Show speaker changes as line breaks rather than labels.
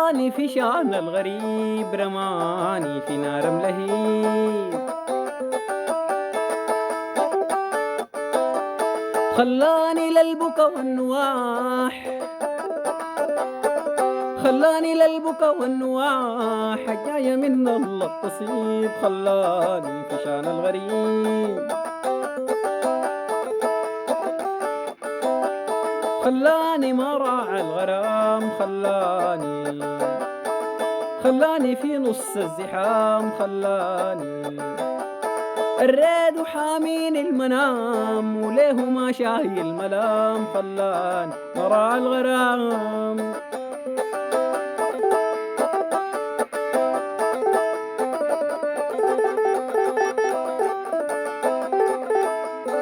خلاني في شان الغريب، رماني في نار ملهيب، خلاني للبكا والنواح، خلاني للبكا والنواح، جاية من الله التصيب، خلاني في شان الغريب، خلاني ما راعى الغرام، خلاني في نص الزحام، خلاني الريد وحامين المنام، وليه ما شاهي الملام، خلاني ما راعى الغرام.